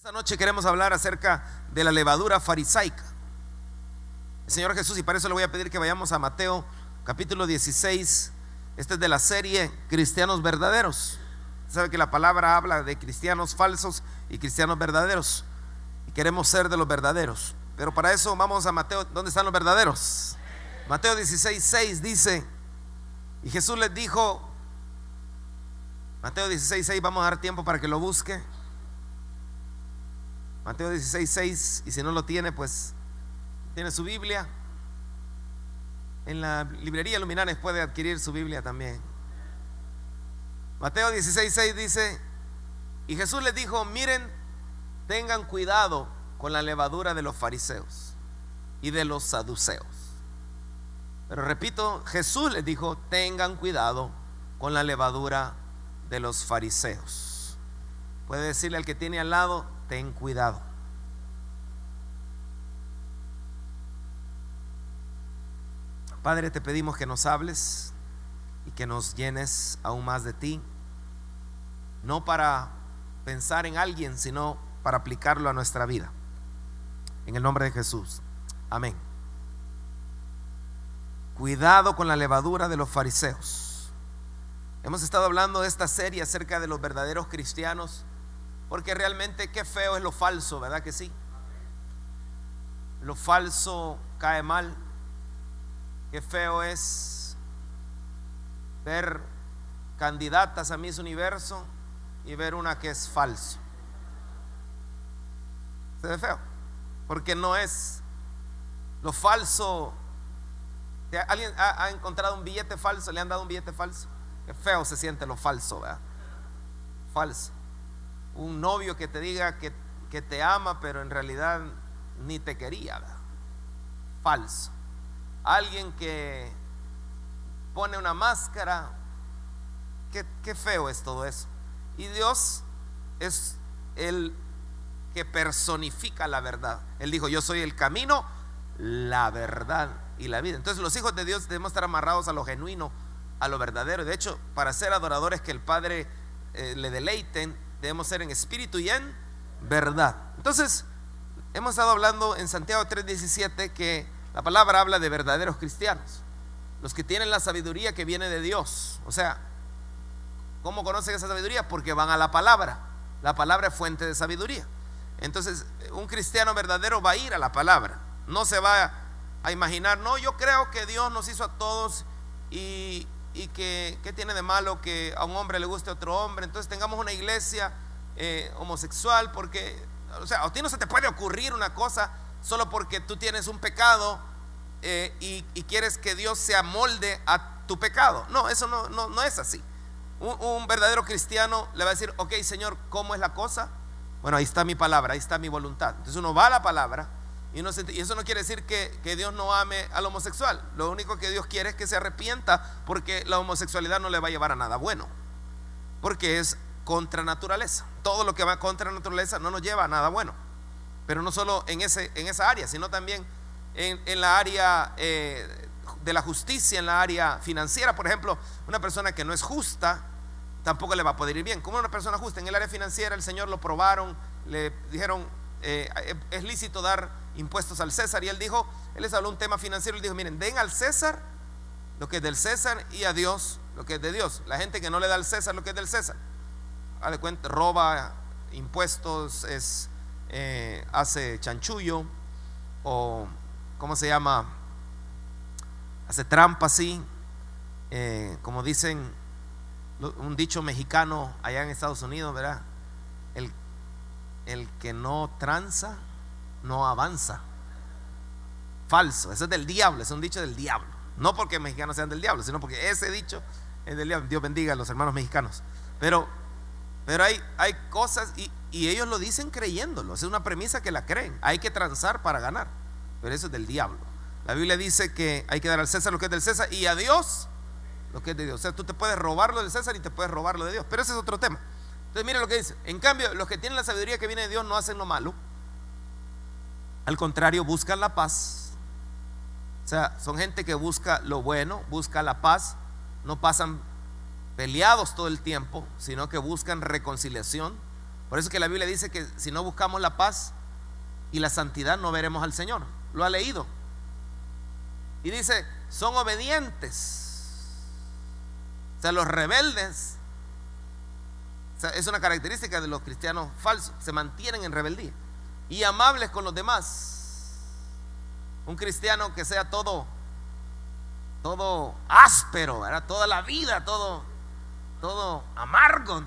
Esta noche queremos hablar acerca de la levadura farisaica. El Señor Jesús, y para eso le voy a pedir que vayamos a Mateo capítulo 16. Este es de la serie Cristianos Verdaderos. Sabe que la palabra habla de cristianos falsos y cristianos verdaderos, y queremos ser de los verdaderos. Pero para eso vamos a Mateo. ¿Dónde están los verdaderos? Mateo 16:6 dice, y Jesús les dijo, Mateo 16:6, vamos a dar tiempo para que lo busque. Mateo 16:6, y si no lo tiene, pues tiene su Biblia. En la librería Luminares puede adquirir su Biblia también. Mateo 16:6 dice, y Jesús les dijo, miren, tengan cuidado con la levadura de los fariseos y de los saduceos. Pero repito, Jesús les dijo, tengan cuidado con la levadura de los fariseos. Puede decirle al que tiene al lado, ten cuidado. Padre, te pedimos que nos hables y que nos llenes aún más de ti, no para pensar en alguien, sino para aplicarlo a nuestra vida. En el nombre de Jesús, amén. Cuidado con la levadura de los fariseos. Hemos estado hablando de esta serie acerca de los verdaderos cristianos, porque realmente qué feo es lo falso, ¿verdad que sí? Lo falso cae mal. Qué feo es ver candidatas a Miss Universo y ver una que es falso. Se ve feo, porque no es lo falso. ¿Alguien ha encontrado un billete falso? ¿Le han dado un billete falso? Qué feo se siente lo falso, ¿verdad? Falso. Un novio que te diga que te ama, pero en realidad ni te quería, ¿verdad? Falso. Alguien que pone una máscara. Qué feo es todo eso. Y Dios es el que personifica la verdad. Él dijo, yo soy el camino, la verdad y la vida. Entonces los hijos de Dios debemos estar amarrados a lo genuino, a lo verdadero. De hecho, para ser adoradores que el Padre le deleiten, debemos ser en espíritu y en verdad. Entonces hemos estado hablando en Santiago 3:17 que la palabra habla de verdaderos cristianos, los que tienen la sabiduría que viene de Dios. O sea, ¿cómo conocen esa sabiduría? Porque van a la palabra. La palabra es fuente de sabiduría. Entonces un cristiano verdadero va a ir a la palabra. No se va a imaginar, no, yo creo que Dios nos hizo a todos y que tiene de malo que a un hombre le guste a otro hombre, entonces tengamos una iglesia homosexual, porque, o sea, a ti no se te puede ocurrir una cosa solo porque tú tienes un pecado y quieres que Dios se amolde a tu pecado. No, eso no es así. Un verdadero cristiano le va a decir, ok, Señor, ¿cómo es la cosa? Bueno, ahí está mi palabra, ahí está mi voluntad. Entonces uno va a la palabra y eso no quiere decir que Dios no ame al homosexual. Lo único que Dios quiere es que se arrepienta, porque la homosexualidad no le va a llevar a nada bueno, porque es contra naturaleza. Todo lo que va contra naturaleza no nos lleva a nada bueno. Pero no solo en esa área, sino también en la área de la justicia, en la área financiera. Por ejemplo, una persona que no es justa tampoco le va a poder ir bien. Como una persona justa en el área financiera, el Señor lo probaron, le dijeron, es lícito dar impuestos al César, y él les habló un tema financiero. Él dijo, miren, den al César lo que es del César y a Dios lo que es de Dios. La gente que no le da al César lo que es del César, haz de cuenta, roba impuestos, hace chanchullo, o ¿cómo se llama? Hace trampa, así, como dicen un dicho mexicano allá en Estados Unidos, ¿verdad? El que no tranza no avanza. Falso, eso es del diablo, es un dicho del diablo. No porque mexicanos sean del diablo, sino porque ese dicho es del diablo. Dios bendiga a los hermanos mexicanos. Pero hay cosas y ellos lo dicen creyéndolo. Es una premisa que la creen. Hay que transar para ganar, pero eso es del diablo. La Biblia dice que hay que dar al César lo que es del César y a Dios lo que es de Dios. O sea, tú te puedes robar lo del César y te puedes robar lo de Dios, pero ese es otro tema. Entonces mire lo que dice. En cambio, los que tienen la sabiduría que viene de Dios no hacen lo malo, al contrario, buscan la paz. O sea, son gente que busca lo bueno, busca la paz. No pasan peleados todo el tiempo, sino que buscan reconciliación, Por eso es que la Biblia dice que si no buscamos la paz y la santidad no veremos al Señor. Lo ha leído. Y dice, son obedientes. O sea, los rebeldes, o sea, es una característica de los cristianos falsos, se mantienen en rebeldía. Y amables con los demás. Un cristiano que sea todo áspero, ¿verdad? Toda la vida, todo amargo.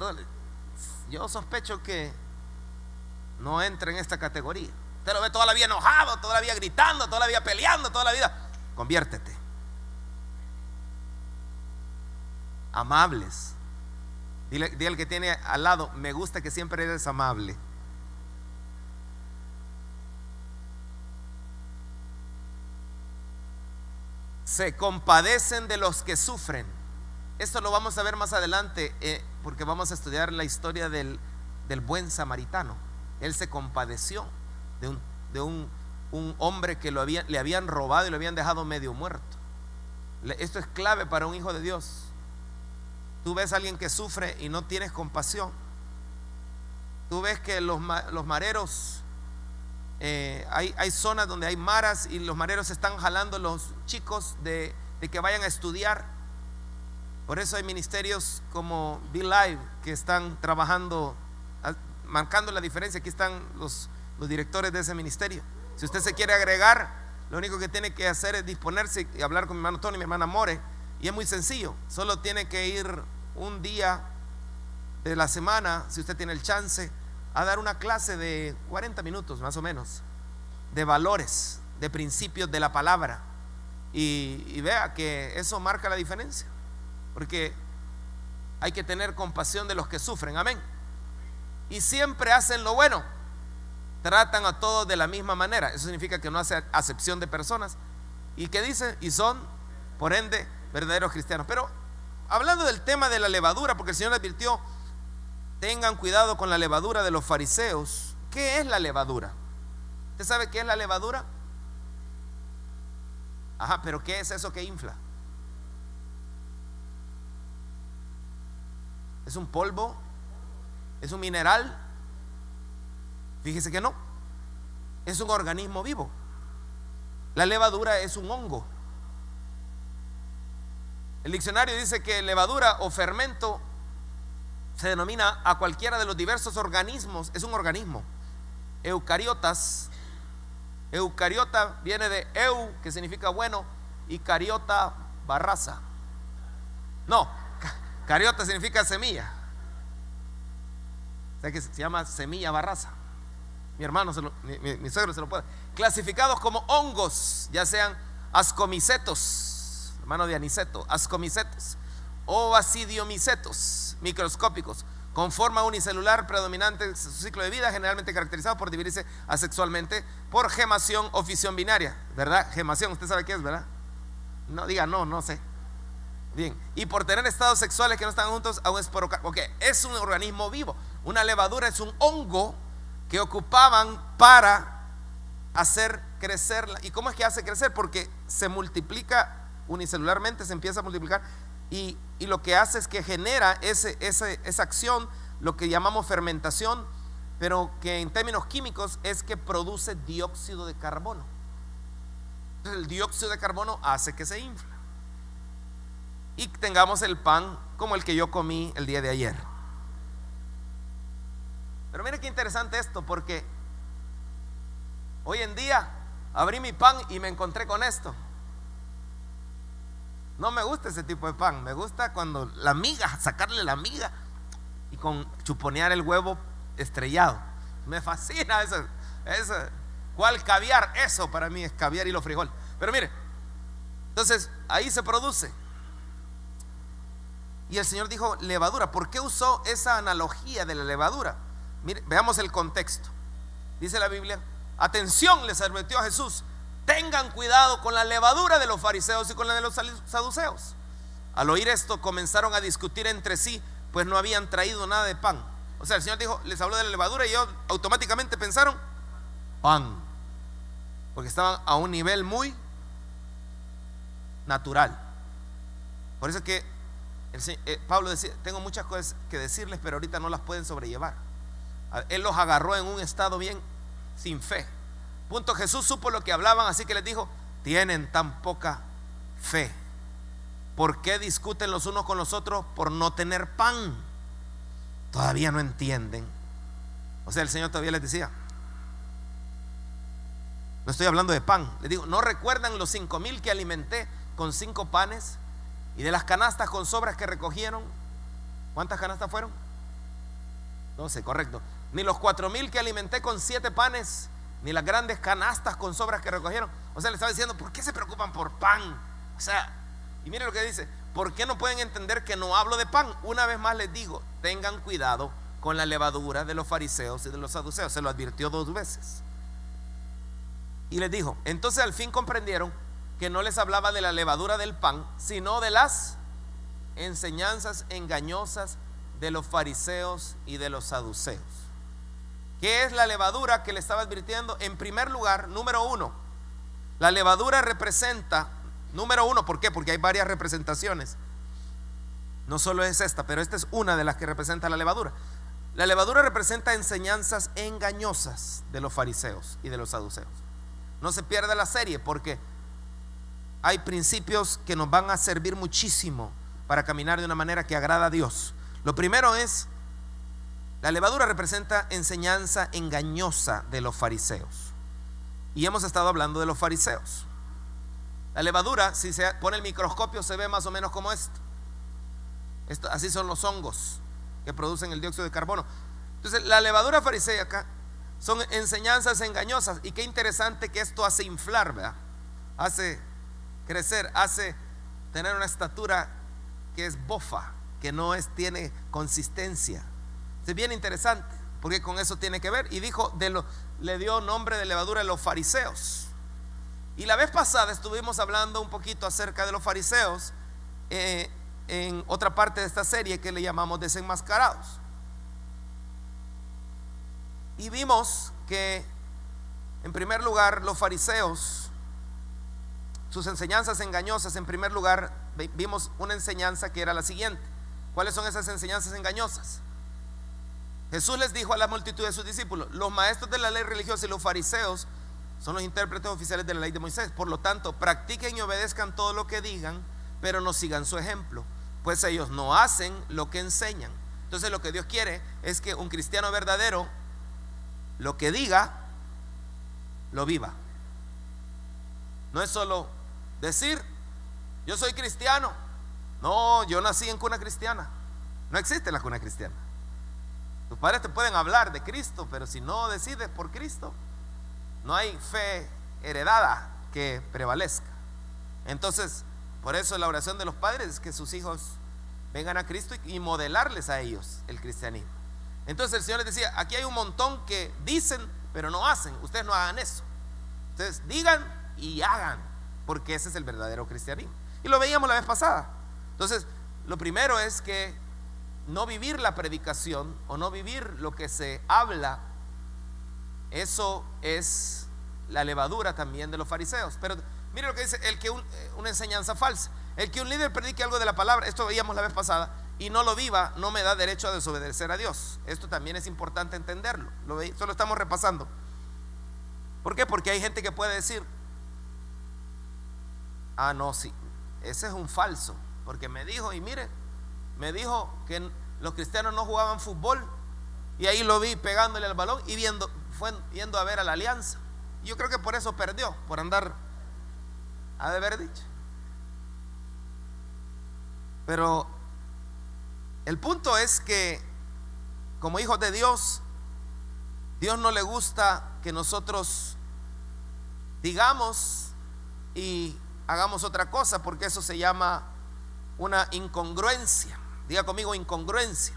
Yo sospecho que no entra en esta categoría. Usted lo ve toda la vida enojado, toda la vida gritando, toda la vida peleando, toda la vida. Conviértete. Amables. Dile al que tiene al lado, me gusta que siempre eres amable. Se compadecen de los que sufren. Esto lo vamos a ver más adelante, porque vamos a estudiar la historia del buen samaritano. Él se compadeció de un hombre que le habían robado y lo habían dejado medio muerto. Esto es clave para un hijo de Dios. Tú ves a alguien que sufre y no tienes compasión. Tú ves que los mareros, hay zonas donde hay maras y los mareros están jalando a los chicos de que vayan a estudiar. Por eso hay ministerios como Be Live que están trabajando, marcando la diferencia. Aquí están los directores de ese ministerio. Si usted se quiere agregar, lo único que tiene que hacer es disponerse y hablar con mi hermano Tony y mi hermana More, y es muy sencillo. Solo tiene que ir un día de la semana, si usted tiene el chance, a dar una clase de 40 minutos más o menos, de valores, de principios de la palabra, y vea que eso marca la diferencia, porque hay que tener compasión de los que sufren. Amén. Y siempre hacen lo bueno, tratan a todos de la misma manera. Eso significa que no hace acepción de personas. ¿Y qué dice? Y son, por ende, verdaderos cristianos. Pero hablando del tema de la levadura, porque el Señor advirtió, tengan cuidado con la levadura de los fariseos. ¿Qué es la levadura? ¿Usted sabe qué es la levadura? Ajá, pero ¿qué es eso que infla? ¿Es un polvo? ¿Es un mineral? Fíjese que no. Es un organismo vivo. La levadura es un hongo. El diccionario dice que levadura o fermento se denomina a cualquiera de los diversos organismos. Es un organismo. Eucariotas. Eucariota viene de eu, que significa bueno, y cariota, barraza. No, cariota significa semilla. O sea que se llama semilla barraza. Mi hermano, mi suegro se lo puede. Clasificados como hongos, ya sean ascomicetos, hermano de aniceto, ascomicetos, o basidiomicetos, microscópicos, con forma unicelular predominante en su ciclo de vida, generalmente caracterizado por dividirse asexualmente, por gemación o fisión binaria. ¿Verdad? Gemación, usted sabe qué es, ¿verdad? No diga no sé. Bien, y por tener estados sexuales que no están juntos a un esporocarpo. Ok, es un organismo vivo. Una levadura es un hongo que ocupaban para hacer crecer. ¿Y cómo es que hace crecer? Porque se multiplica unicelularmente, se empieza a multiplicar, y lo que hace es que genera esa acción, lo que llamamos fermentación, pero que en términos químicos es que produce dióxido de carbono. Entonces el dióxido de carbono hace que se infle y tengamos el pan como el que yo comí el día de ayer. Pero mire qué interesante esto, porque hoy en día abrí mi pan y me encontré con esto. No me gusta ese tipo de pan. Me gusta cuando la miga, sacarle la miga y con chuponear el huevo estrellado. Me fascina eso. ¿Cuál caviar? Eso para mí es caviar y los frijoles. Pero mire, entonces ahí se produce. Y el Señor dijo levadura. ¿Por qué usó esa analogía de la levadura? Mire, veamos el contexto. Dice la Biblia, atención, les advirtió a Jesús, tengan cuidado con la levadura de los fariseos y con la de los saduceos. Al oír esto comenzaron a discutir entre sí, pues no habían traído nada de pan. O sea, el Señor dijo, les habló de la levadura y ellos automáticamente pensaron pan, porque estaban a un nivel muy natural. Por eso es que Pablo decía, tengo muchas cosas que decirles, pero ahorita no las pueden sobrellevar. Él los agarró en un estado bien sin fe. Punto, Jesús supo lo que hablaban, así que les dijo: tienen tan poca fe. ¿Por qué discuten los unos con los otros por no tener pan? Todavía no entienden. O sea, el Señor todavía les decía: no estoy hablando de pan. Les digo: ¿no recuerdan los 5,000 que alimenté con 5 panes? Y de las canastas con sobras que recogieron, ¿cuántas canastas fueron? 12, correcto. Ni los 4,000 que alimenté con 7 panes, ni las grandes canastas con sobras que recogieron. O sea, le estaba diciendo: ¿por qué se preocupan por pan? O sea, y miren lo que dice: ¿por qué no pueden entender que no hablo de pan? Una vez más les digo: tengan cuidado con la levadura de los fariseos y de los saduceos. Se lo advirtió 2 veces. Y les dijo: entonces al fin comprendieron que no les hablaba de la levadura del pan, sino de las enseñanzas engañosas de los fariseos y de los saduceos. ¿Qué es la levadura que le estaba advirtiendo? En primer lugar, número 1, la levadura representa, número 1, ¿por qué? Porque hay varias representaciones. No solo es esta, pero esta es una de las que representa la levadura. La levadura representa enseñanzas engañosas de los fariseos y de los saduceos. No se pierda la serie, porque hay principios que nos van a servir muchísimo para caminar de una manera que agrada a Dios. Lo primero es: la levadura representa enseñanza engañosa de los fariseos. Y hemos estado hablando de los fariseos. La levadura, si se pone el microscopio, se ve más o menos como esto. Así son los hongos que producen el dióxido de carbono. Entonces, la levadura fariseica son enseñanzas engañosas. Y qué interesante que esto hace inflar, ¿verdad? Hace crecer, hace tener una estatura que es bofa, que no tiene consistencia. Es bien interesante, porque con eso tiene que ver. Y dijo, le dio nombre de levadura a los fariseos. Y la vez pasada estuvimos hablando un poquito acerca de los fariseos en otra parte de esta serie que le llamamos Desenmascarados. Y vimos que, en primer lugar, los fariseos, sus enseñanzas engañosas, en primer lugar, vimos una enseñanza que era la siguiente. ¿Cuáles son esas enseñanzas engañosas? Jesús les dijo a la multitud de sus discípulos: los maestros de la ley religiosa y los fariseos son los intérpretes oficiales de la ley de Moisés. Por lo tanto, practiquen y obedezcan todo lo que digan, pero no sigan su ejemplo, pues ellos no hacen lo que enseñan. Entonces, lo que Dios quiere es que un cristiano verdadero, lo que diga, lo viva. No es solo decir: yo soy cristiano. No, yo nací en cuna cristiana. No existe la cuna cristiana. Tus padres te pueden hablar de Cristo, pero si no decides por Cristo, no hay fe heredada que prevalezca. Entonces, por eso la oración de los padres es que sus hijos vengan a Cristo y modelarles a ellos el cristianismo. Entonces el Señor les decía: aquí hay un montón que dicen pero no hacen. Ustedes no hagan eso. Ustedes digan y hagan, porque ese es el verdadero cristianismo. Y lo veíamos la vez pasada. Entonces, lo primero es que no vivir la predicación o no vivir lo que se habla, eso es la levadura también de los fariseos. Pero mire lo que dice: una enseñanza falsa. El que un líder predique algo de la palabra, esto veíamos la vez pasada, y no lo viva, no me da derecho a desobedecer a Dios. Esto también es importante entenderlo. Solo estamos repasando. ¿Por qué? Porque hay gente que puede decir: ah, no, sí, ese es un falso, porque me dijo, y mire, me dijo que los cristianos no jugaban fútbol, y ahí lo vi pegándole al balón y fue yendo a ver a la Alianza. Yo creo que por eso perdió, por andar, ha de haber dicho. Pero el punto es que, como hijos de Dios, Dios no le gusta que nosotros digamos y hagamos otra cosa, porque eso se llama una incongruencia. Diga conmigo: incongruencia.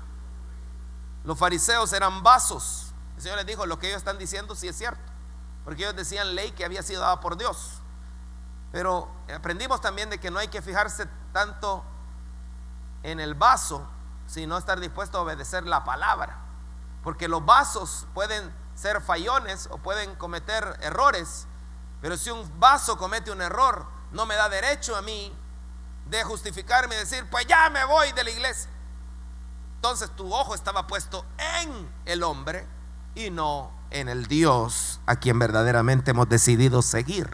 Los fariseos eran vasos. El Señor les dijo: lo que ellos están diciendo sí es cierto, porque ellos decían ley que había sido dada por Dios. Pero aprendimos también de que no hay que fijarse tanto en el vaso, sino estar dispuesto a obedecer la palabra, porque los vasos pueden ser fallones o pueden cometer errores, pero si un vaso comete un error, no me da derecho a mí de justificarme y decir: pues ya me voy de la iglesia. Entonces tu ojo estaba puesto en el hombre y no en el Dios a quien verdaderamente hemos decidido seguir.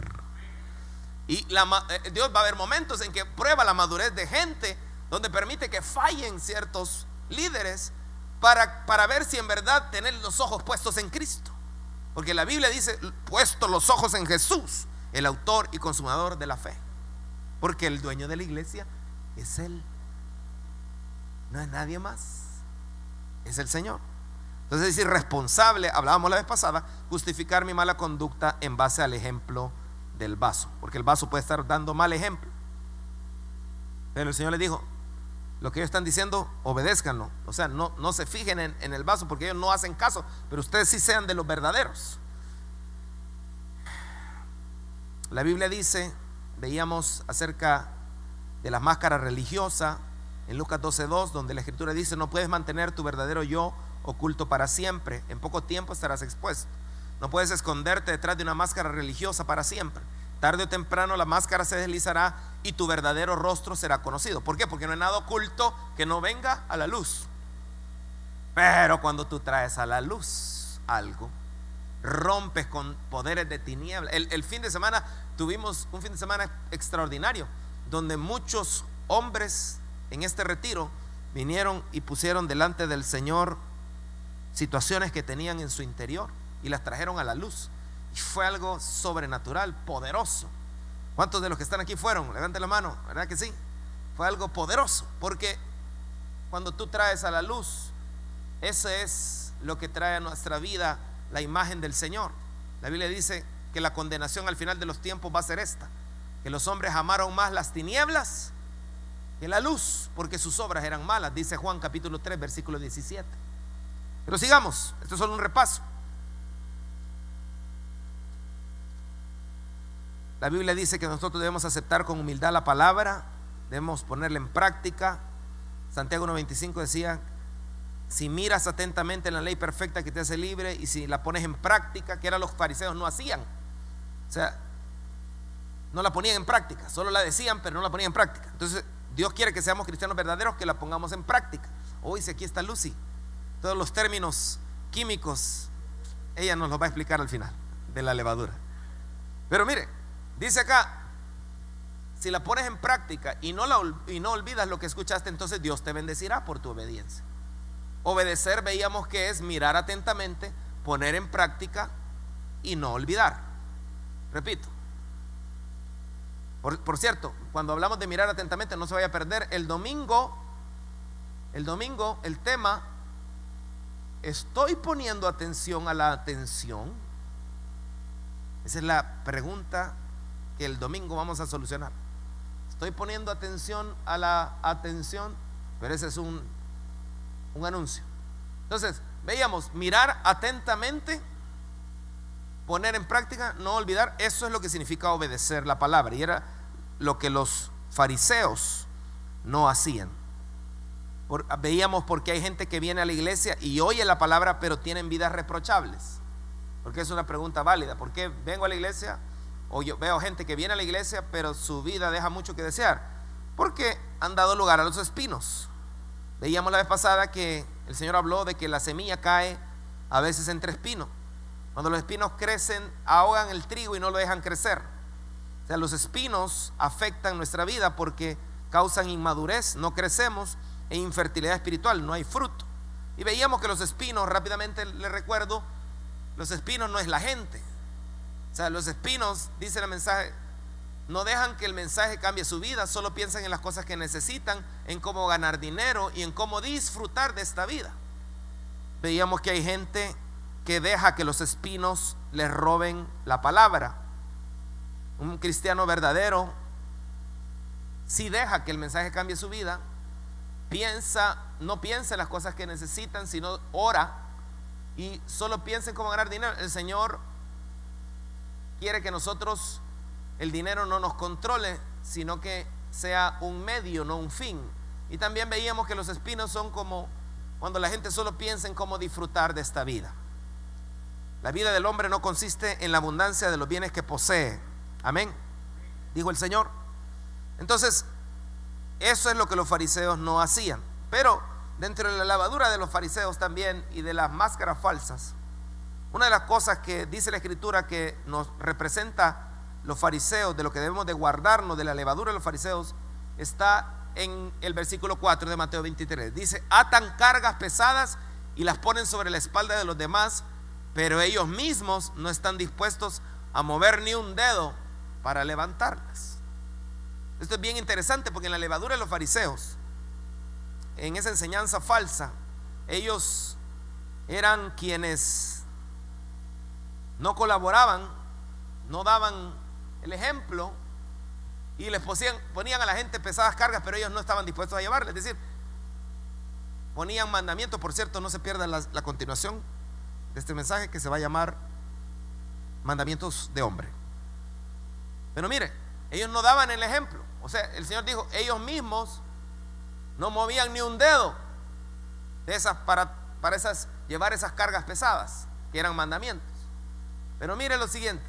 Y Dios va a haber momentos en que prueba la madurez de gente, donde permite que fallen ciertos líderes para ver si en verdad tener los ojos puestos en Cristo. Porque la Biblia dice, puesto los ojos en Jesús, el autor y consumador de la fe. Porque el dueño de la iglesia es Él, no es nadie más, es el Señor. Entonces es irresponsable, hablábamos la vez pasada, justificar mi mala conducta en base al ejemplo del vaso, porque el vaso puede estar dando mal ejemplo. Pero el Señor le dijo, lo que ellos están diciendo, obedézcanlo. O sea, no se fijen en el vaso, porque ellos no hacen caso, pero ustedes sí sean de los verdaderos. La Biblia dice, veíamos acerca de la máscara religiosa en Lucas 12:2, donde la Escritura dice, no puedes mantener tu verdadero yo oculto para siempre, en poco tiempo estarás expuesto. No puedes esconderte detrás de una máscara religiosa para siempre. Tarde o temprano la máscara se deslizará y tu verdadero rostro será conocido. ¿Por qué? Porque no hay nada oculto que no venga a la luz. Pero cuando tú traes a la luz algo, rompes con poderes de tinieblas. El fin de semana tuvimos un fin de semana extraordinario, donde muchos hombres en este retiro vinieron y pusieron delante del Señor situaciones que tenían en su interior y las trajeron a la luz. Y fue algo sobrenatural, poderoso. ¿Cuántos de los que están aquí fueron? Levanten la mano, ¿verdad que sí? Fue algo poderoso, porque cuando tú traes a la luz, eso es lo que trae a nuestra vida la imagen del Señor. La Biblia dice que la condenación al final de los tiempos va a ser esta: que los hombres amaron más las tinieblas que la luz, porque sus obras eran malas, dice Juan capítulo 3 versículo 17. Pero sigamos, esto es solo un repaso. La Biblia dice que nosotros debemos aceptar con humildad la palabra, debemos ponerla en práctica. Santiago 1:25 decía, si miras atentamente en la ley perfecta que te hace libre y si la pones en práctica, que era los fariseos no hacían. O sea, no la ponían en práctica, solo la decían pero no la ponían en práctica. Entonces Dios quiere que seamos cristianos verdaderos, que la pongamos en práctica. Hoy si aquí está Lucy, todos los términos químicos ella nos los va a explicar al final de la levadura. Pero mire, dice acá, si la pones en práctica y no olvidas lo que escuchaste, entonces Dios te bendecirá por tu obediencia. Obedecer, veíamos que es mirar atentamente, poner en práctica y no olvidar. Repito, por cierto, cuando hablamos de mirar atentamente, no se vaya a perder el domingo el tema, ¿estoy poniendo atención a la atención? Esa es la pregunta que el domingo vamos a solucionar. Estoy poniendo atención a la atención, pero ese es un anuncio. Entonces, veíamos, mirar atentamente, poner en práctica, no olvidar. Eso es lo que significa obedecer la palabra, y era lo que los fariseos no hacían. Veíamos porque hay gente que viene a la iglesia y oye la palabra, pero tienen vidas reprochables. Porque es una pregunta válida. ¿Por qué vengo a la iglesia? O yo veo gente que viene a la iglesia, pero su vida deja mucho que desear, porque han dado lugar a los espinos. Veíamos la vez pasada que el Señor habló de que la semilla cae a veces entre espinos. Cuando los espinos crecen, ahogan el trigo y no lo dejan crecer. O sea, los espinos afectan nuestra vida porque causan inmadurez, no crecemos, e infertilidad espiritual, no hay fruto. Y veíamos que los espinos, rápidamente les recuerdo, los espinos no es la gente. O sea, los espinos, dice el mensaje, no dejan que el mensaje cambie su vida, solo piensan en las cosas que necesitan, en cómo ganar dinero y en cómo disfrutar de esta vida. Veíamos que hay gente que deja que los espinos les roben la palabra. Un cristiano verdadero si deja que el mensaje cambie su vida, no piensa en las cosas que necesitan, sino ora y solo piensa en cómo ganar dinero. El Señor quiere que nosotros, el dinero no nos controle, sino que sea un medio, no un fin. Y también veíamos que los espinos son como cuando la gente solo piensa en cómo disfrutar de esta vida. La vida del hombre no consiste en la abundancia de los bienes que posee. Amén, dijo el Señor. Entonces, eso es lo que los fariseos no hacían. Pero dentro de la levadura de los fariseos también y de las máscaras falsas, Una de las cosas que dice la Escritura que nos representa los fariseos, de lo que debemos de guardarnos de la levadura de los fariseos, está en el versículo 4 de Mateo 23. Dice: atan cargas pesadas y las ponen sobre la espalda de los demás, pero ellos mismos no están dispuestos a mover ni un dedo para levantarlas. Esto es bien interesante, porque en la levadura de los fariseos, en esa enseñanza falsa, ellos eran quienes no colaboraban, no daban el ejemplo, y les ponían a la gente pesadas cargas, pero ellos no estaban dispuestos a llevarlas. Es decir, ponían mandamientos. Por cierto, no se pierda la continuación de este mensaje, que se va a llamar mandamientos de hombre. Pero mire, ellos no daban el ejemplo. O sea, el Señor dijo, ellos mismos no movían ni un dedo de esas para llevar esas cargas pesadas, que eran mandamientos. Pero mire lo siguiente: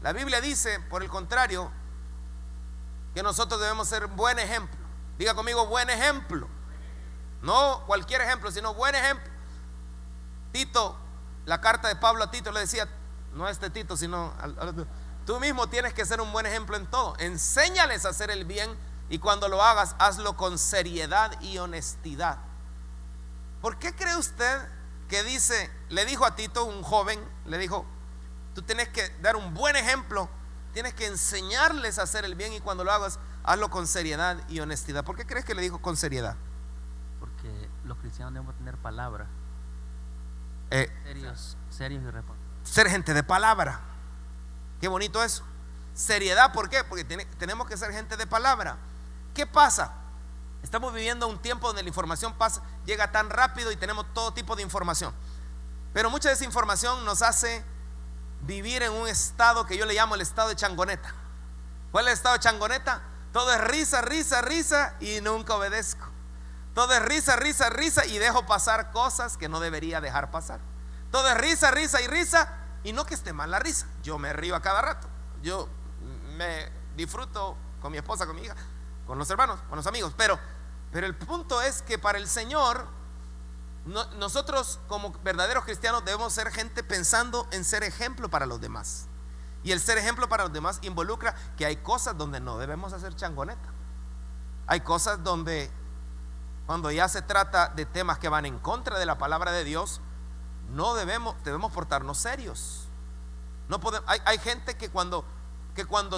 la Biblia dice, por el contrario, que nosotros debemos ser buen ejemplo. Diga conmigo, buen ejemplo. No cualquier ejemplo, sino buen ejemplo. Tito, la carta de Pablo a Tito le decía, no a este Tito, sino tú mismo tienes que ser un buen ejemplo en todo. Enséñales a hacer el bien, y cuando lo hagas, hazlo con seriedad y honestidad. ¿Por qué cree usted que le dijo a Tito, un joven, le dijo, tú tienes que dar un buen ejemplo, tienes que enseñarles a hacer el bien, y cuando lo hagas, hazlo con seriedad y honestidad? ¿Por qué crees que le dijo con seriedad? Porque los cristianos debemos tener palabra. Serios y responsables. Ser gente de palabra. Qué bonito eso. Seriedad, ¿por qué? Porque tenemos que ser gente de palabra. ¿Qué pasa? Estamos viviendo un tiempo donde la información llega tan rápido y tenemos todo tipo de información. Pero mucha de esa información nos hace vivir en un estado que yo le llamo el estado de changoneta. ¿Cuál es el estado de changoneta? Todo es risa, risa, risa y nunca obedezco. Todo es risa, risa, risa y dejo pasar cosas que no debería dejar pasar. Todo es risa, risa y risa, y no que esté mal la risa. Yo me río a cada rato. Yo me disfruto con mi esposa, con mi hija, con los hermanos, con los amigos. Pero el punto es que para el Señor, nosotros como verdaderos cristianos debemos ser gente pensando en ser ejemplo para los demás. Y el ser ejemplo para los demás involucra que hay cosas donde no debemos hacer changoneta. Hay cosas donde, cuando ya se trata de temas que van en contra de la palabra de Dios, debemos portarnos serios. Hay gente que cuando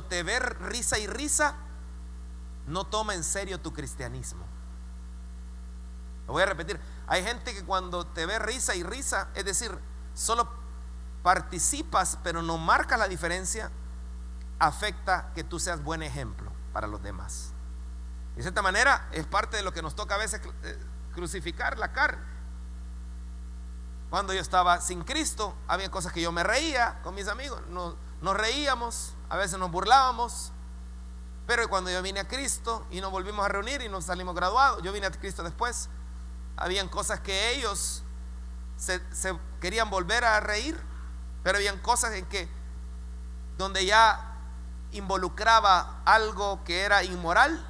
te ve risa y risa, no toma en serio tu cristianismo. Lo voy a repetir: hay gente que cuando te ve risa y risa, es decir, solo participas pero no marcas la diferencia, afecta que tú seas buen ejemplo para los demás. De cierta manera es parte de lo que nos toca a veces, crucificar la carne. Cuando yo estaba sin Cristo, había cosas que yo me reía con mis amigos, nos reíamos, a veces nos burlábamos. Pero cuando yo vine a Cristo y nos volvimos a reunir y nos salimos graduados, yo vine a Cristo después, habían cosas que ellos se querían volver a reír, pero habían cosas en que donde ya involucraba algo que era inmoral,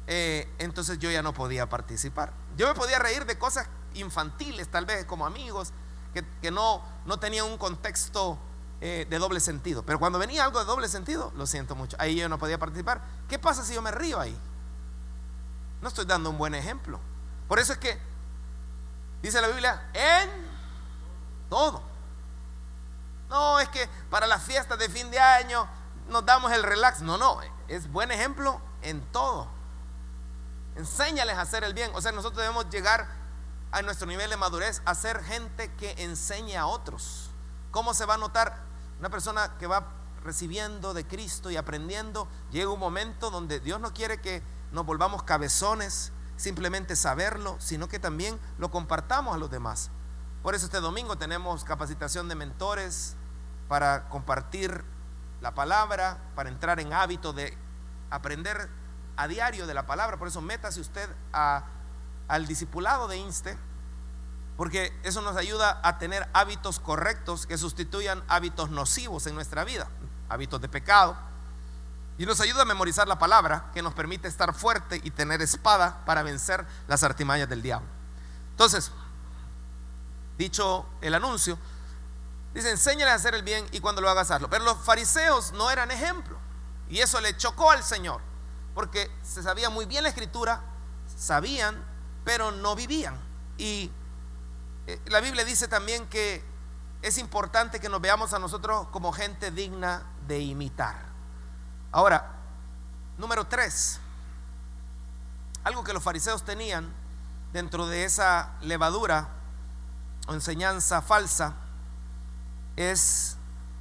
entonces yo ya no podía participar. Yo me podía reír de cosas infantiles, tal vez como amigos, que no tenían un contexto de doble sentido. Pero cuando venía algo de doble sentido, lo siento mucho, ahí yo no podía participar. ¿Qué pasa si yo me río ahí? No estoy dando un buen ejemplo. Por eso es que dice la Biblia, en todo. No es que para las fiestas de fin de año nos damos el relax. No, es buen ejemplo en todo. Enséñales a hacer el bien. O sea, nosotros debemos llegar a nuestro nivel de madurez a ser gente que enseñe a otros. ¿Cómo se va a notar? Una persona que va recibiendo de Cristo y aprendiendo, llega un momento donde Dios no quiere que nos volvamos cabezones, simplemente saberlo, sino que también lo compartamos a los demás. Por eso este domingo tenemos capacitación de mentores para compartir la palabra, para entrar en hábito de aprender a diario de la palabra. Por eso métase usted al discipulado de INSTE, porque eso nos ayuda a tener hábitos correctos que sustituyan hábitos nocivos en nuestra vida, hábitos de pecado, y nos ayuda a memorizar la palabra, que nos permite estar fuerte y tener espada para vencer las artimañas del diablo. Entonces, dicho el anuncio, dice: enséñale a hacer el bien y cuando lo hagas hazlo. Pero los fariseos no eran ejemplo, y eso le chocó al Señor, porque se sabía muy bien la escritura, sabían, pero no vivían. Y la Biblia dice también que es importante que nos veamos a nosotros como gente digna de imitar. Ahora, número 3, algo que los fariseos tenían dentro de esa levadura o enseñanza falsa es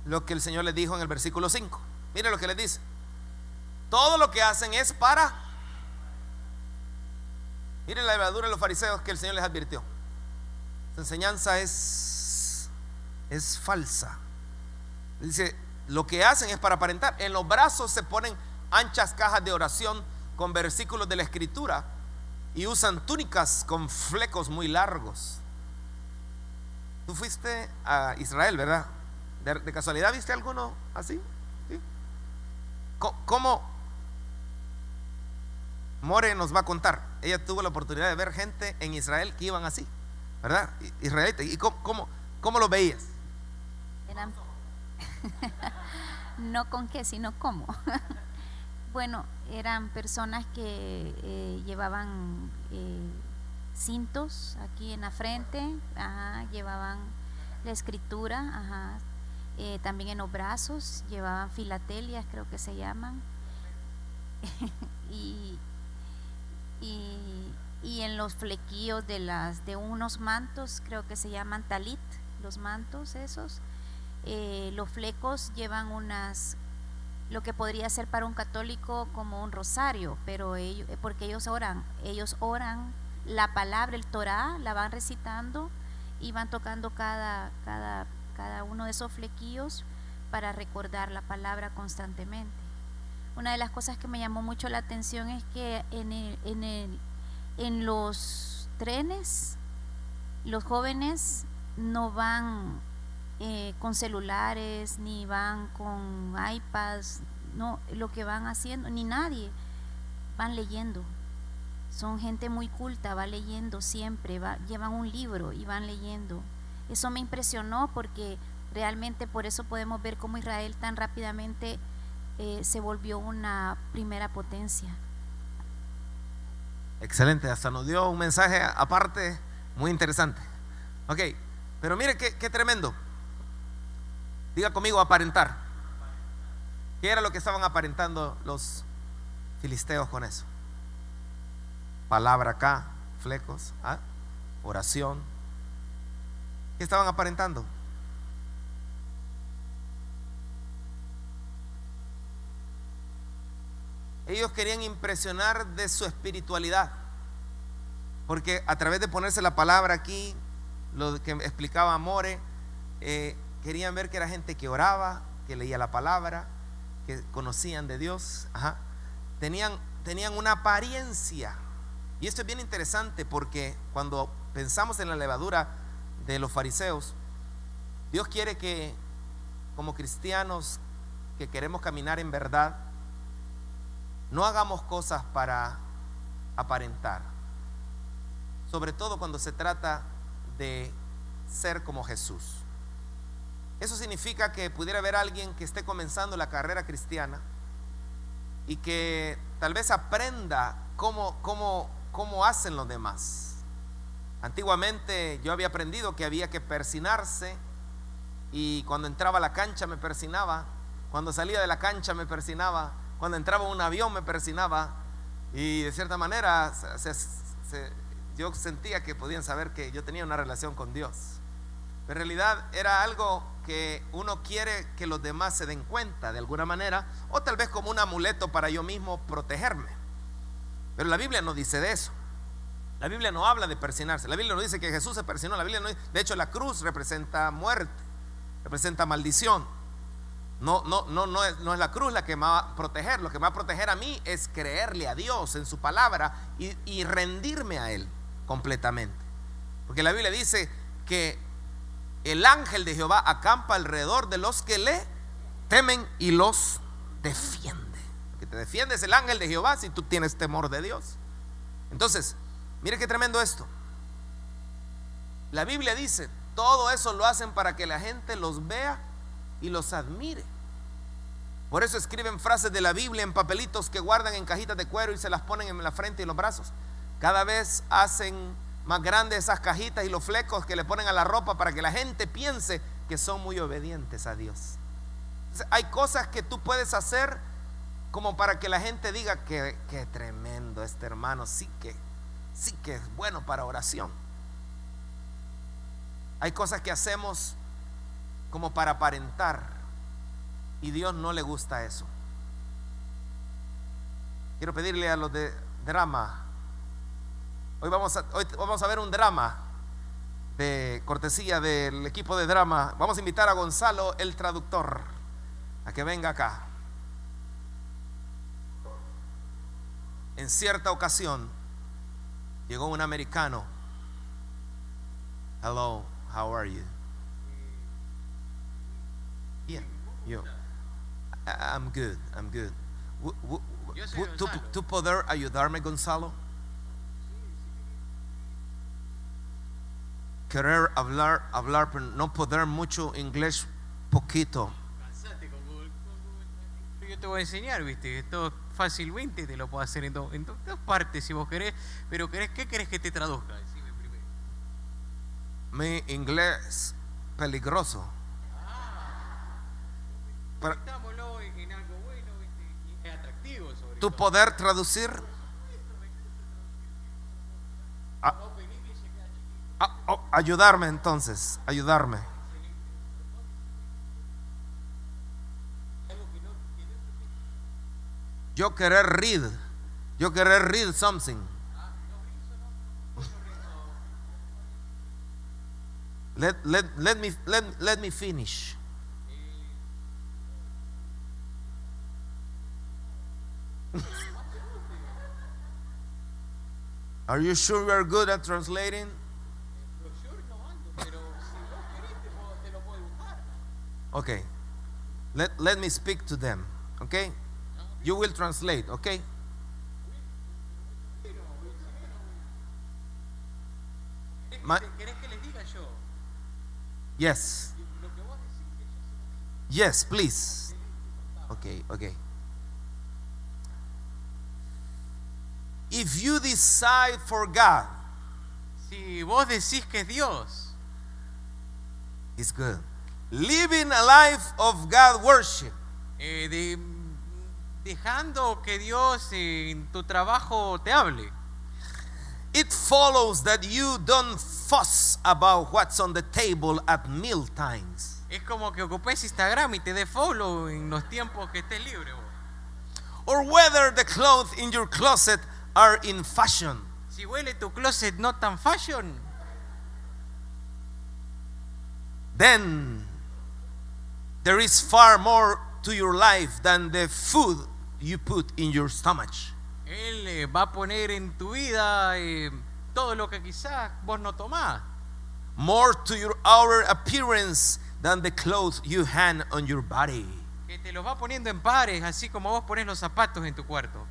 lo que el Señor les dijo en el versículo 5. Mire lo que les dice: todo lo que hacen es para. Miren la levadura de los fariseos que el Señor les advirtió. Esa enseñanza es falsa. Dice: lo que hacen es para aparentar. En los brazos se ponen anchas cajas de oración con versículos de la escritura y usan túnicas con flecos muy largos. Tú fuiste a Israel, ¿verdad? ¿De casualidad viste alguno así? ¿Sí? ¿Cómo? More nos va a contar. Ella tuvo la oportunidad de ver gente en Israel que iban así, ¿verdad? Israelitas. ¿Y cómo lo veías? Eran no con qué, sino cómo. Bueno, eran personas que llevaban cintos aquí en la frente, llevaban la escritura, también en los brazos llevaban filatelias, creo que se llaman, y en los flequillos de unos mantos, creo que se llaman talit, los mantos esos, los flecos llevan lo que podría ser para un católico como un rosario, pero porque ellos oran la palabra, el Torah, la van recitando y van tocando cada uno de esos flequillos para recordar la palabra constantemente. Una de las cosas que me llamó mucho la atención es que en los trenes los jóvenes no van con celulares, ni van con iPads, no, lo que van haciendo, ni nadie, van leyendo. Son gente muy culta, va leyendo siempre, llevan un libro y van leyendo. Eso me impresionó, porque realmente por eso podemos ver cómo Israel tan rápidamente se volvió una primera potencia. Excelente, hasta nos dio un mensaje aparte muy interesante. Ok, pero mire qué tremendo. Diga conmigo: aparentar. ¿Qué era lo que estaban aparentando los filisteos con eso? Palabra acá, flecos, oración. ¿Qué estaban aparentando? Ellos querían impresionar de su espiritualidad, porque a través de ponerse la palabra aquí, lo que explicaba More, querían ver que era gente que oraba, que leía la palabra, que conocían de Dios. Tenían una apariencia. Y esto es bien interesante, porque cuando pensamos en la levadura de los fariseos, Dios quiere que, como cristianos que queremos caminar en verdad, no hagamos cosas para aparentar, sobre todo cuando se trata de ser como Jesús. Eso significa que pudiera haber alguien que esté comenzando la carrera cristiana y que tal vez aprenda cómo hacen los demás. Antiguamente yo había aprendido que había que persinarse, y cuando entraba a la cancha me persinaba, cuando salía de la cancha me persinaba, cuando entraba en un avión me persinaba, y de cierta manera yo sentía que podían saber que yo tenía una relación con Dios. Pero en realidad era algo que uno quiere que los demás se den cuenta de alguna manera, o tal vez como un amuleto para yo mismo protegerme. Pero la Biblia no dice de eso. La Biblia no habla de persinarse. La Biblia no dice que Jesús se persinó. La Biblia no dice. De hecho, la cruz representa muerte, representa maldición. No es la cruz la que me va a proteger. Lo que me va a proteger a mí es creerle a Dios en su palabra y rendirme a Él completamente. Porque la Biblia dice que el ángel de Jehová acampa alrededor de los que le temen y los defiende. Que te defiende es el ángel de Jehová si tú tienes temor de Dios. Entonces, mire qué tremendo esto. La Biblia dice: todo eso lo hacen para que la gente los vea y los admire. Por eso escriben frases de la Biblia en papelitos que guardan en cajitas de cuero y se las ponen en la frente y en los brazos. Cada vez hacen más grandes esas cajitas y los flecos que le ponen a la ropa para que la gente piense que son muy obedientes a Dios. Entonces, hay cosas que tú puedes hacer como para que la gente diga que tremendo este hermano, sí que es bueno para oración. Hay cosas que hacemos como para aparentar y Dios no le gusta eso. Quiero pedirle a los de drama, hoy vamos a ver un drama de cortesía del equipo de drama. Vamos a invitar a Gonzalo, el traductor, a que venga acá. En cierta ocasión llegó un americano. Hello, how are you? Yeah, you. I'm good. Yo soy Gonzalo. ¿Tú poder ayudarme, Gonzalo? Querer hablar, pero no poder mucho inglés, poquito. Casate con Google. Yo te voy a enseñar, viste, esto fácilmente te lo puedo hacer en dos partes si vos querés, pero ¿qué querés que te traduzca? Decime primero. Mi inglés peligroso. Pero, Metámoslo en algo bueno, viste, y atractivo sobre ¿tú todo. poder traducir? Ayudarme entonces, ayudarme. Yo querer read something. Let me finish. Are you sure you are good at translating? Brochure no ando, pero si vos querés te lo puedo dibujar. Okay. Let me speak to them. Okay? You will translate, okay? ¿Querés que les diga yo? Yes. Lo que vos decís que yo se lo digo. Yes, please. Okay. If you decide for God, Si vos decís que es Dios, it's good. Living a life of God worship dejando que Dios en tu trabajo te hable, it follows that you don't fuss about what's on the table at meal times. es como que ocupes Instagram y te dé follow en los tiempos que estés libre vos. Or whether the clothes in your closet are in fashion. Si huele tu closet no tan fashion, Then there is far more to your life than the food you put in your stomach. Él va a poner en tu vida todo lo que quizás vos no tomás. More to your outer appearance than the clothes you hang on your body. Que te los va poniendo en pares, así como vos pones los zapatos en tu cuarto.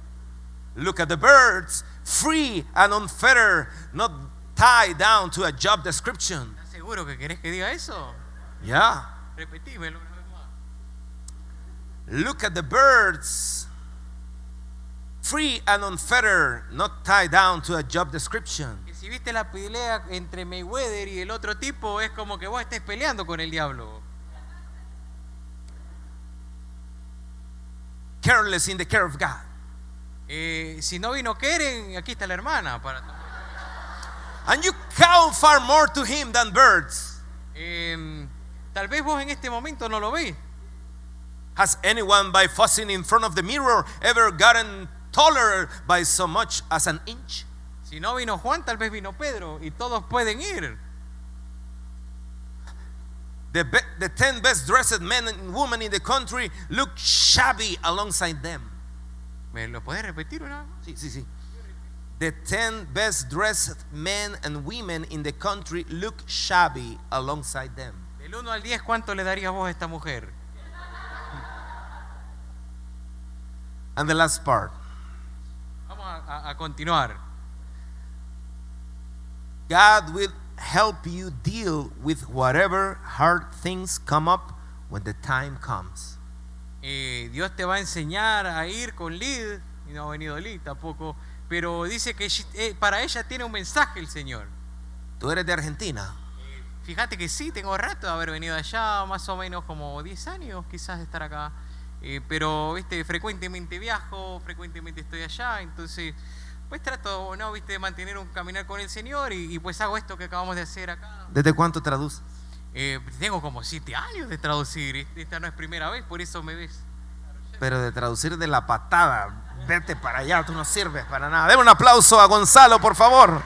Look at the birds, free and unfettered, not tied down to a job description. ¿Estás seguro que querés que diga eso? Yeah. Repetímelo una vez más. Look at the birds, free and unfettered, not tied down to a job description. Que si viste la pelea entre Mayweather y el otro tipo, es como que vos estés peleando con el diablo. Careless in the care of God. Si no vino Keren, aquí está la hermana. And you count far more to him than birds. Tal vez vos en este momento no lo ves. Has anyone by fussing in front of the mirror ever gotten taller by so much as an inch? Si no vino Juan, tal vez vino Pedro y todos pueden ir. The 10 best dressed men and women in the country look shabby alongside them. ¿Me lo podés repetir una vez? Sí. The 10 best dressed men and women in the country look shabby alongside them. Del 1 al 10, ¿cuánto le darías vos a esta mujer? And the last part. Vamos a continuar. God will help you deal with whatever hard things come up when the time comes. Dios te va a enseñar a ir con Lid, y no ha venido Lid tampoco, pero dice que para ella tiene un mensaje el Señor. Tú eres de Argentina. Fíjate que sí, tengo rato de haber venido allá, más o menos como 10 años quizás de estar acá. Pero viste, frecuentemente viajo, frecuentemente estoy allá, entonces pues trato, ¿no? Viste, de mantener un caminar con el Señor y pues hago esto que acabamos de hacer acá. ¿Desde cuánto traduces? Tengo como 7 años de traducir, esta no es primera vez, por eso me ves. Pero de traducir de la patada, vete para allá, tú no sirves para nada. Deme un aplauso a Gonzalo, por favor.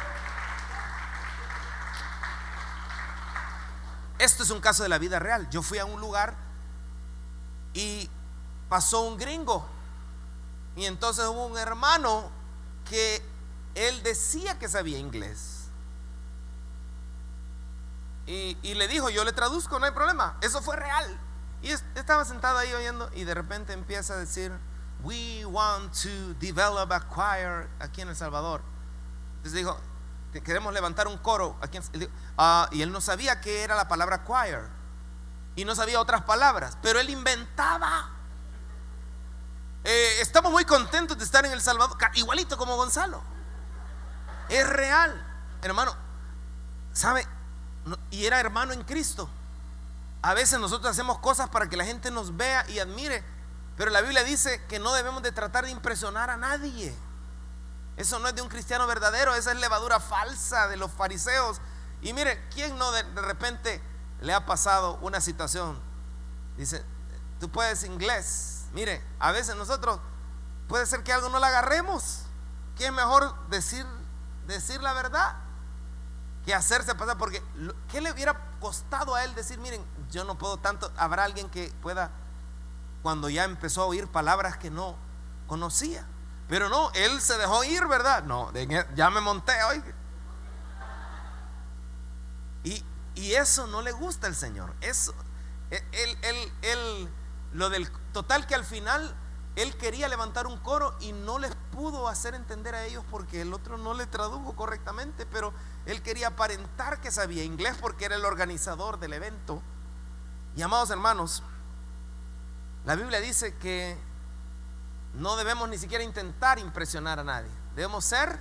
Esto es un caso de la vida real. Yo fui a un lugar y pasó un gringo, y entonces hubo un hermano que él decía que sabía inglés. Y le dijo, yo le traduzco, no hay problema. Eso fue real. Y estaba sentado ahí oyendo, y de repente empieza a decir, we want to develop a choir aquí en El Salvador. Entonces dijo, queremos levantar un coro aquí y él no sabía qué era la palabra choir, y no sabía otras palabras, pero él inventaba. Estamos muy contentos de estar en El Salvador, igualito como Gonzalo. Es real, hermano. ¿Sabe? Y era hermano en Cristo. A veces nosotros hacemos cosas para que la gente nos vea y admire, pero la Biblia dice que no debemos de tratar de impresionar a nadie. Eso no es de un cristiano verdadero, esa es levadura falsa de los fariseos. Y mire, ¿quién no de repente le ha pasado una situación? Dice, tú puedes inglés. Mire, a veces nosotros puede ser que algo no la agarremos, que es mejor decir la verdad que hacerse pasar, porque ¿qué le hubiera costado a él decir, miren, yo no puedo tanto? Habrá alguien que pueda, cuando ya empezó a oír palabras que no conocía. Pero no, él se dejó ir, ¿verdad? No, ya me monté hoy. Y eso no le gusta al Señor. Eso, lo del total, que al final él quería levantar un coro y no les pudo hacer entender a ellos porque el otro no le tradujo correctamente, pero él quería aparentar que sabía inglés porque era el organizador del evento. Y amados hermanos, la Biblia dice que no debemos ni siquiera intentar impresionar a nadie. Debemos ser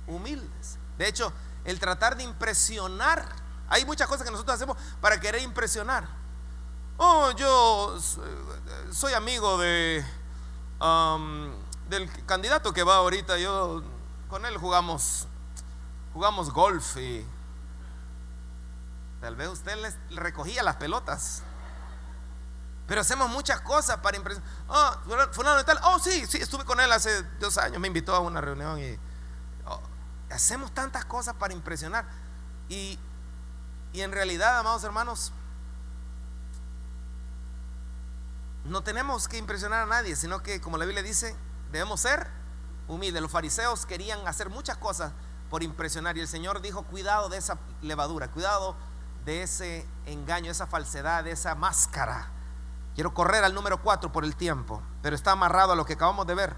humildes. De hecho, el tratar de impresionar, hay muchas cosas que nosotros hacemos para querer impresionar. Oh, yo soy amigo del candidato que va ahorita. Yo con él jugamos golf, y tal vez usted le recogía las pelotas. Pero hacemos muchas cosas para impresionar. Fulano de tal. Sí, estuve con él hace 2 años, me invitó a una reunión. Y hacemos tantas cosas para impresionar. Y en realidad, amados hermanos, no tenemos que impresionar a nadie, sino que, como la Biblia dice, debemos ser humildes. Los fariseos querían hacer muchas cosas por impresionar, y el Señor dijo, cuidado de esa levadura, cuidado de ese engaño, esa falsedad, de esa máscara. Quiero correr al número 4 por el tiempo, pero está amarrado a lo que acabamos de ver.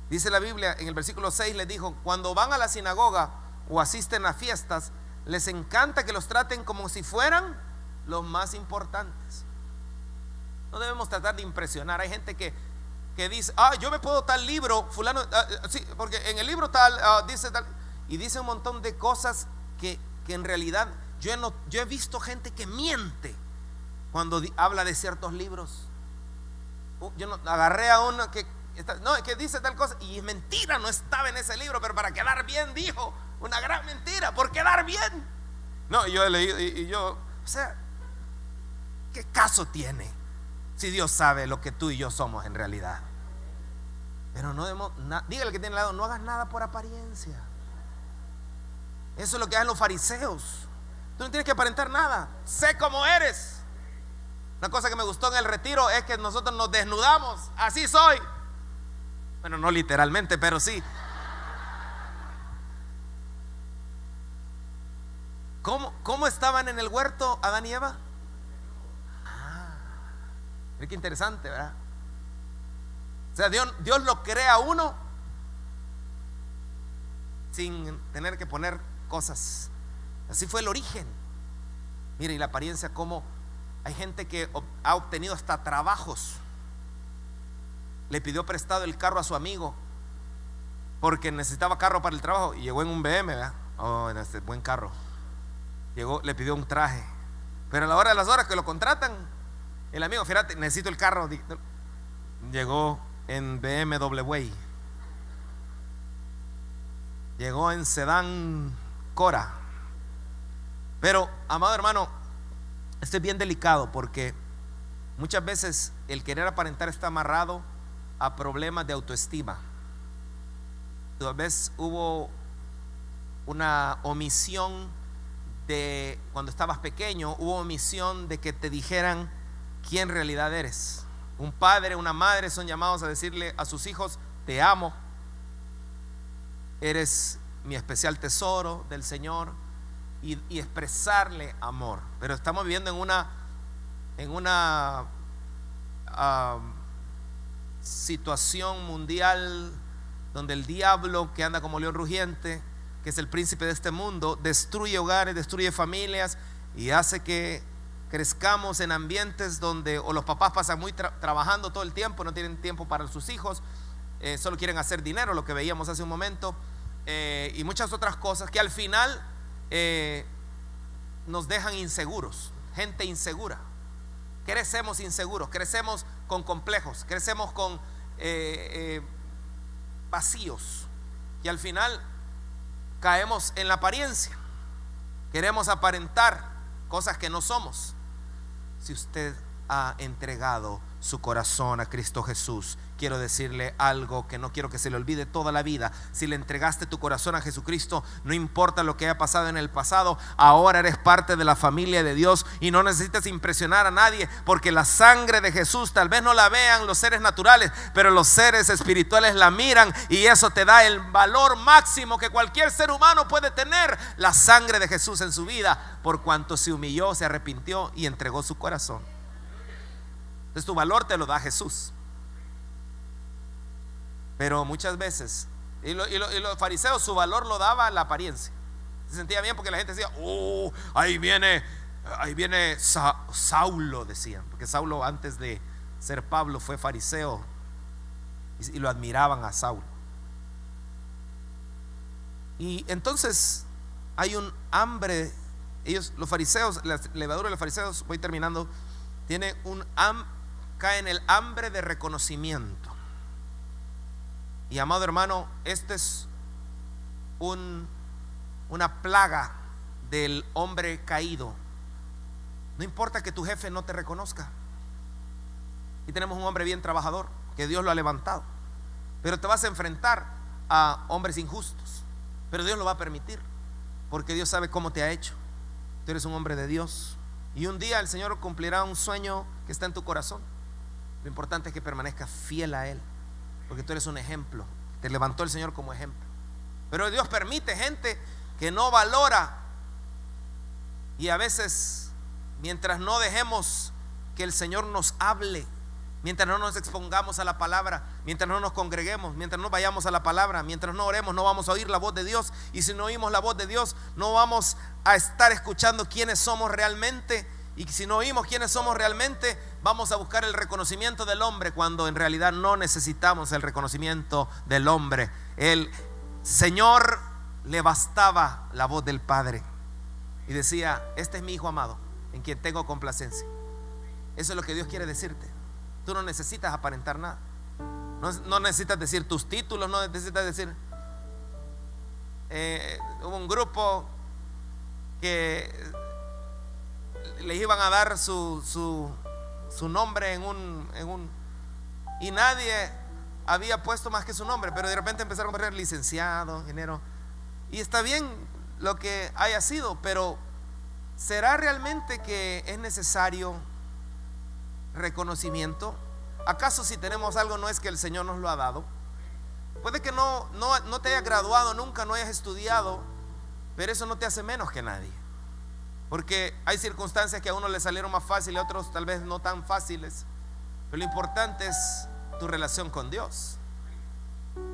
Dice la Biblia en el versículo 6, les dijo, cuando van a la sinagoga o asisten a fiestas, les encanta que los traten como si fueran los más importantes. No debemos tratar de impresionar. Hay gente que dice, yo me puedo tal libro, fulano, sí, porque en el libro tal, dice tal, y dice un montón de cosas que en realidad yo he visto gente que miente cuando habla de ciertos libros. Yo agarré a uno que dice tal cosa y es mentira, no estaba en ese libro, pero para quedar bien dijo una gran mentira, por quedar bien. No, yo he leído y yo, o sea, ¿qué caso tiene si Dios sabe lo que tú y yo somos en realidad? Pero no debemos, dígale que tiene al lado, no hagas nada por apariencia. Eso es lo que hacen los fariseos. Tú no tienes que aparentar nada, sé cómo eres. Una cosa que me gustó en el retiro es que nosotros nos desnudamos. Así soy. Bueno, no literalmente, pero sí. ¿Cómo estaban en el huerto Adán y Eva? Mira qué interesante, ¿verdad? O sea, Dios lo crea a uno sin tener que poner cosas. Así fue el origen. Mire, y la apariencia, como hay gente que ha obtenido hasta trabajos. Le pidió prestado el carro a su amigo porque necesitaba carro para el trabajo y llegó en un BM, ¿verdad? Oh, en este buen carro. Llegó, le pidió un traje, pero a la hora de las horas que lo contratan, el amigo, fíjate, necesito el carro. Llegó en BMW, llegó en sedán Cora. Pero, amado hermano, esto es bien delicado porque muchas veces el querer aparentar está amarrado a problemas de autoestima. Tal vez hubo una omisión de cuando estabas pequeño, hubo omisión de que te dijeran quién en realidad eres. Un padre, una madre son llamados a decirle a sus hijos: te amo, eres mi especial tesoro del Señor, y expresarle amor. Pero estamos viviendo en una situación mundial donde el diablo, que anda como león rugiente, que es el príncipe de este mundo, destruye hogares, destruye familias y hace que crezcamos en ambientes donde o los papás pasan muy trabajando todo el tiempo, no tienen tiempo para sus hijos, solo quieren hacer dinero, lo que veíamos hace un momento, y muchas otras cosas que al final nos dejan inseguros, gente insegura. Crecemos inseguros, crecemos con complejos, crecemos con vacíos, y al final caemos en la apariencia. Queremos aparentar cosas que no somos. Si usted ha entregado su corazón a Cristo Jesús, quiero decirle algo que no quiero que se le olvide toda la vida. Si le entregaste tu corazón a Jesucristo, no importa lo que haya pasado en el pasado, ahora eres parte de la familia de Dios y no necesitas impresionar a nadie, porque la sangre de Jesús tal vez no la vean los seres naturales, pero los seres espirituales la miran, y eso te da el valor máximo que cualquier ser humano puede tener: la sangre de Jesús en su vida, por cuanto se humilló, se arrepintió y entregó su corazón. Entonces tu valor te lo da Jesús. Pero muchas veces, y los fariseos, su valor lo daba la apariencia. Se sentía bien porque la gente decía: oh, ahí viene Saulo, decían, porque Saulo, antes de ser Pablo, fue fariseo, y lo admiraban a Saulo. Y entonces hay un hambre. Ellos, los fariseos, la levadura de los fariseos, voy terminando, tiene cae en el hambre de reconocimiento. Y amado hermano, este es una plaga del hombre caído. No importa que tu jefe no te reconozca. Y tenemos un hombre bien trabajador, que Dios lo ha levantado, pero te vas a enfrentar a hombres injustos, pero Dios lo va a permitir, porque Dios sabe cómo te ha hecho. Tú eres un hombre de Dios, y un día el Señor cumplirá un sueño que está en tu corazón. Lo importante es que permanezcas fiel a Él, porque tú eres un ejemplo. Te levantó el Señor como ejemplo. Pero Dios permite gente que no valora, y a veces, mientras no dejemos que el Señor nos hable, mientras no nos expongamos a la palabra, mientras no nos congreguemos, mientras no vayamos a la palabra, mientras no oremos, no vamos a oír la voz de Dios. Y si no oímos la voz de Dios, no vamos a estar escuchando quiénes somos realmente. Y si no oímos quiénes somos realmente, vamos a buscar el reconocimiento del hombre, cuando en realidad no necesitamos el reconocimiento del hombre. El Señor le bastaba la voz del Padre y decía: este es mi Hijo amado, en quien tengo complacencia. Eso es lo que Dios quiere decirte. Tú no necesitas aparentar nada. No necesitas decir tus títulos, no necesitas decir. Hubo un grupo que les iban a dar su nombre y nadie había puesto más que su nombre, pero de repente empezaron a poner licenciado, ingeniero, y está bien lo que haya sido, pero ¿será realmente que es necesario reconocimiento? ¿Acaso si tenemos algo no es que el Señor nos lo ha dado? Puede que no te hayas graduado nunca, no hayas estudiado, pero eso no te hace menos que nadie. Porque hay circunstancias que a uno le salieron más fáciles, a otros tal vez no tan fáciles. Pero lo importante es tu relación con Dios,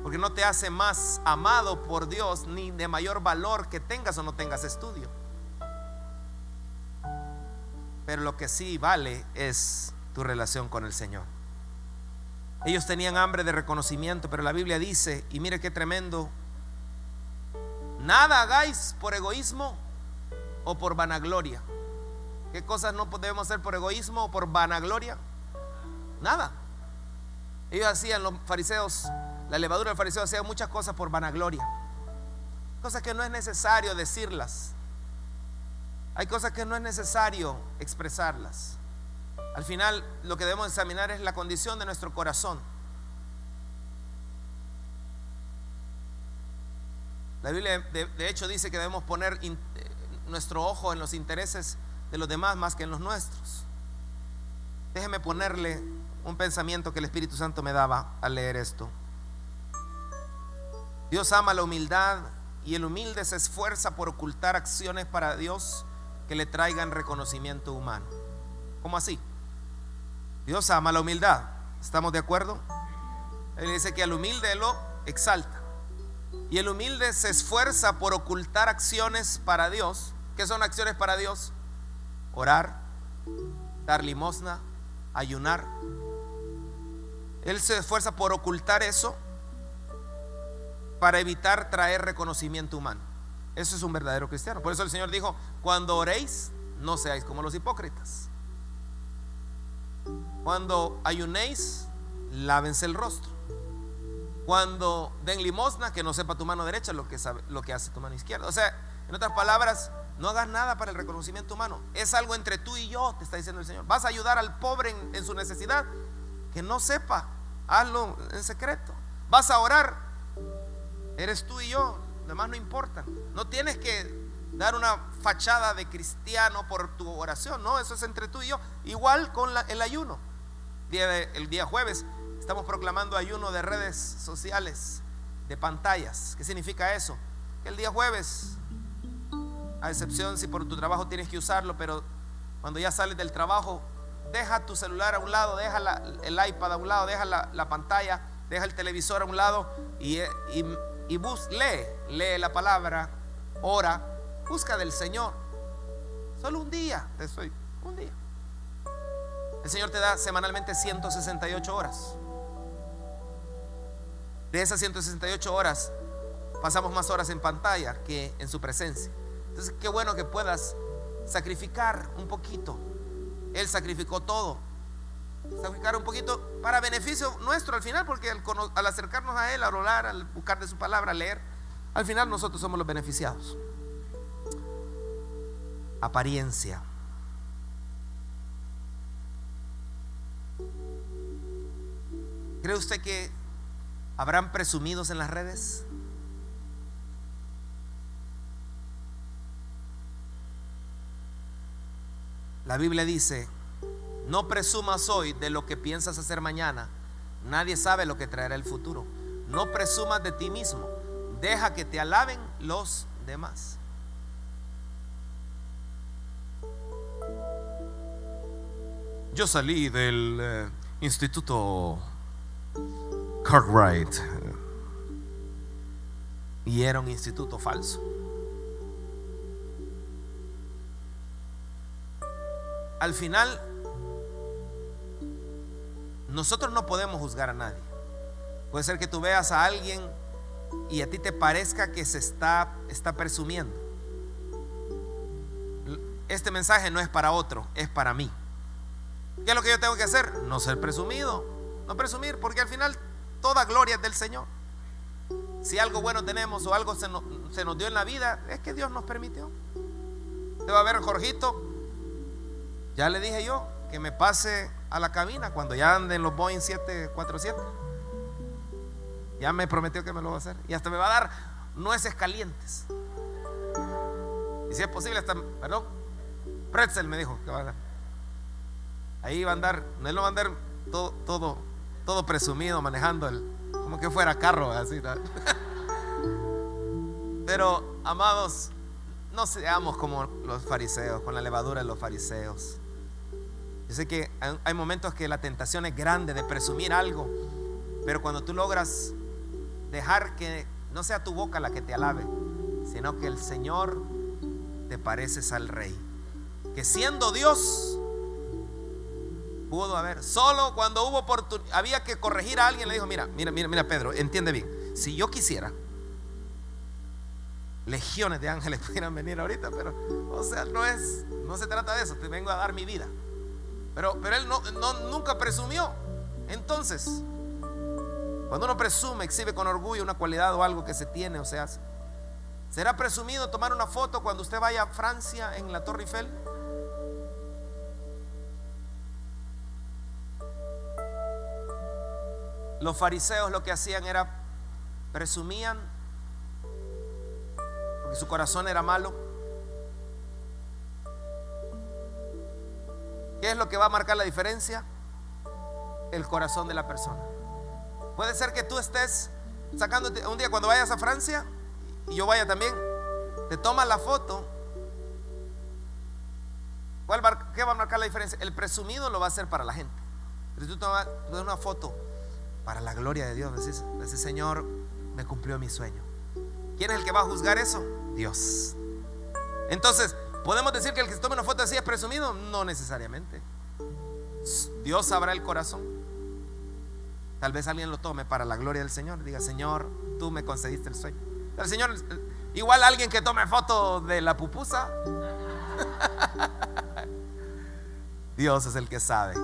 porque no te hace más amado por Dios ni de mayor valor que tengas o no tengas estudio. pero lo que sí vale es tu relación con el Señor. Ellos tenían hambre de reconocimiento, pero la Biblia dice, y mire qué tremendo: nada hagáis por egoísmo o por vanagloria. ¿Qué cosas no debemos hacer por egoísmo o por vanagloria? Nada. Ellos hacían, los fariseos, la levadura del fariseo hacía muchas cosas por vanagloria, cosas que no es necesario decirlas. Hay cosas que no es necesario expresarlas. Al final lo que debemos examinar es la condición de nuestro corazón. La Biblia de hecho dice que debemos poner nuestro ojo en los intereses de los demás más que en los nuestros. Déjeme ponerle un pensamiento que el Espíritu Santo me daba al leer esto. Dios ama la humildad, y el humilde se esfuerza por ocultar acciones para Dios que le traigan reconocimiento humano. ¿Cómo así? Dios ama la humildad, ¿estamos de acuerdo? Él dice que al humilde lo exalta, y el humilde se esfuerza por ocultar acciones para Dios. ¿Qué son acciones para Dios? Orar, dar limosna, ayunar. Él se esfuerza por ocultar eso para evitar traer reconocimiento humano. Eso es un verdadero cristiano. Por eso el Señor dijo: cuando oréis, no seáis como los hipócritas. Cuando ayunéis, lávense el rostro. Cuando den limosna, que no sepa tu mano derecha lo que hace tu mano izquierda. O sea, en otras palabras, no hagas nada para el reconocimiento humano. Es algo entre tú y yo, te está diciendo el Señor. Vas a ayudar al pobre en su necesidad, que no sepa, hazlo en secreto. Vas a orar, eres tú y yo, lo demás no importa. No tienes que dar una fachada de cristiano por tu oración, no, eso es entre tú y yo. Igual con el ayuno. El día jueves estamos proclamando ayuno de redes sociales, de pantallas. ¿Qué significa eso? Que el día jueves, a excepción si por tu trabajo tienes que usarlo, pero cuando ya sales del trabajo, deja tu celular a un lado, deja el iPad a un lado, deja la pantalla, deja el televisor a un lado y lee la palabra, ora, busca del Señor. Solo un día, un día. El Señor te da semanalmente 168 horas. De esas 168 horas pasamos más horas en pantalla que en su presencia. Entonces qué bueno que puedas sacrificar un poquito. Él sacrificó todo. Sacrificar un poquito para beneficio nuestro al final, porque al acercarnos a Él, al orar, al buscar de su palabra, al leer, al final nosotros somos los beneficiados. Apariencia. ¿Cree usted que habrán presumidos en las redes? La Biblia dice: no presumas hoy de lo que piensas hacer mañana. Nadie sabe lo que traerá el futuro. No presumas de ti mismo. Deja que te alaben los demás. Yo salí del instituto Cartwright y era un instituto falso. Al final, nosotros no podemos juzgar a nadie. Puede ser que tú veas a alguien y a ti te parezca que se está presumiendo. Este mensaje no es para otro, es para mí. ¿Qué es lo que yo tengo que hacer? No ser presumido, no presumir, porque al final toda gloria es del Señor. Si algo bueno tenemos o algo se nos dio en la vida, es que Dios nos permitió. Te va a ver, Jorgito, ya le dije yo que me pase a la cabina cuando ya ande en los Boeing 747. Ya me prometió que me lo va a hacer. Y hasta me va a dar nueces calientes. Y si es posible hasta, pretzel me dijo que va a dar. Ahí va a andar, él no va a andar todo presumido manejando como que fuera carro así, ¿no? Pero amados, no seamos como los fariseos, con la levadura de los fariseos. Yo sé que hay momentos que la tentación es grande de presumir algo, pero cuando tú logras dejar que no sea tu boca la que te alabe, sino que el Señor, te pareces al Rey, que siendo Dios Pudo haber. Solo cuando hubo había que corregir a alguien, le dijo: mira Pedro, entiende bien. Si yo quisiera, legiones de ángeles pudieran venir ahorita, pero, o sea, no se trata de eso. Te vengo a dar mi vida. Pero él nunca presumió. Entonces, cuando uno presume, exhibe con orgullo una cualidad o algo que se tiene o se hace. ¿Será presumido tomar una foto cuando usted vaya a Francia en la Torre Eiffel? Los fariseos lo que hacían era presumían porque su corazón era malo. ¿Qué es lo que va a marcar la diferencia? El corazón de la persona. Puede ser que tú estés sacándote un día cuando vayas a Francia y yo vaya también, te tomas la foto. ¿Qué va a marcar la diferencia? El presumido lo va a hacer para la gente, pero si tú tomas una foto para la gloria de Dios, decís: Señor, me cumplió mi sueño. ¿Quién es el que va a juzgar eso? Dios. Entonces, ¿podemos decir que el que se tome una foto así es presumido? No necesariamente. Dios sabrá el corazón. Tal vez alguien lo tome para la gloria del Señor. Diga: Señor, tú me concediste el sueño. El Señor, igual alguien que tome foto de la pupusa. Dios es el que sabe.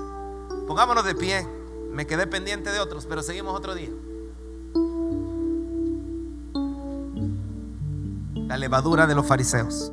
Pongámonos de pie. Me quedé pendiente de otros, pero seguimos otro día. La levadura de los fariseos.